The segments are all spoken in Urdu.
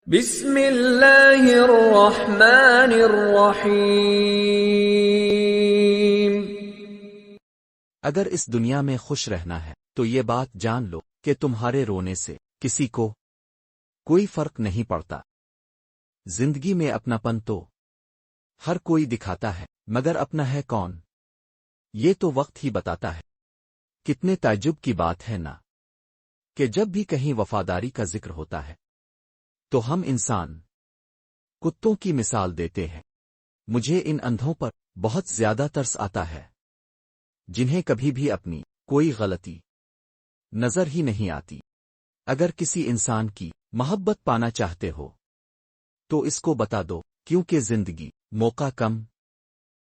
بسم اللہ الرحمن الرحیم۔ اگر اس دنیا میں خوش رہنا ہے تو یہ بات جان لو کہ تمہارے رونے سے کسی کو کوئی فرق نہیں پڑتا۔ زندگی میں اپنا پن تو ہر کوئی دکھاتا ہے، مگر اپنا ہے کون یہ تو وقت ہی بتاتا ہے۔ کتنے تعجب کی بات ہے نا کہ جب بھی کہیں وفاداری کا ذکر ہوتا ہے تو ہم انسان کتوں کی مثال دیتے ہیں۔ مجھے ان اندھوں پر بہت زیادہ ترس آتا ہے جنہیں کبھی بھی اپنی کوئی غلطی نظر ہی نہیں آتی۔ اگر کسی انسان کی محبت پانا چاہتے ہو تو اس کو بتا دو، کیونکہ زندگی موقع کم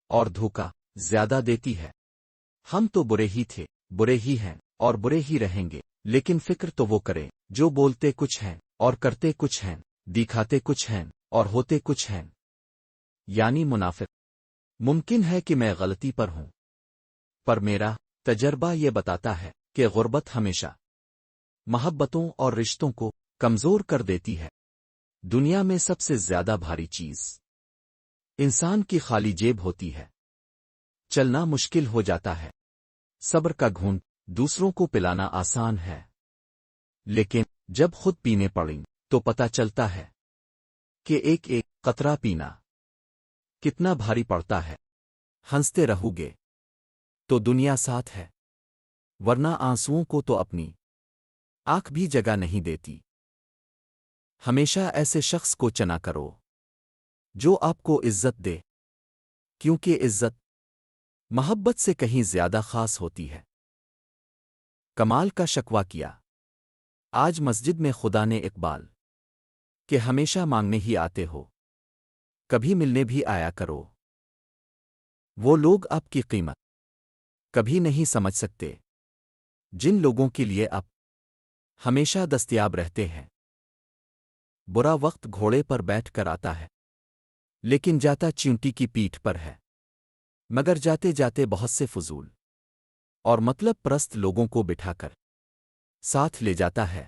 اور دھوکہ زیادہ دیتی ہے۔ ہم تو برے ہی تھے، برے ہی ہیں اور برے ہی رہیں گے، لیکن فکر تو وہ کریں جو بولتے کچھ ہیں اور کرتے کچھ ہیں، دکھاتے کچھ ہیں اور ہوتے کچھ ہیں، یعنی منافق۔ ممکن ہے کہ میں غلطی پر ہوں، پر میرا تجربہ یہ بتاتا ہے کہ غربت ہمیشہ محبتوں اور رشتوں کو کمزور کر دیتی ہے۔ دنیا میں سب سے زیادہ بھاری چیز انسان کی خالی جیب ہوتی ہے۔ چلنا مشکل ہو جاتا ہے، صبر کا گھونٹ دوسروں کو پلانا آسان ہے، لیکن جب خود پینے پڑیں تو پتہ چلتا ہے کہ ایک ایک قطرہ پینا کتنا بھاری پڑتا ہے۔ ہنستے رہو گے تو دنیا ساتھ ہے، ورنہ آنسوؤں کو تو اپنی آنکھ بھی جگہ نہیں دیتی۔ ہمیشہ ایسے شخص کو چنا کرو جو آپ کو عزت دے، کیونکہ عزت محبت سے کہیں زیادہ خاص ہوتی ہے۔ کمال کا شکوہ کیا آج مسجد میں خدا نے اقبال کہ ہمیشہ مانگنے ہی آتے ہو، کبھی ملنے بھی آیا کرو۔ وہ لوگ آپ کی قیمت کبھی نہیں سمجھ سکتے جن لوگوں کے لیے آپ ہمیشہ دستیاب رہتے ہیں۔ برا وقت گھوڑے پر بیٹھ کر آتا ہے، لیکن جاتا چیونٹی کی پیٹھ پر ہے۔ مگر جاتے جاتے بہت سے فضول اور مطلب پرست لوگوں کو بٹھا کر ساتھ لے جاتا ہے۔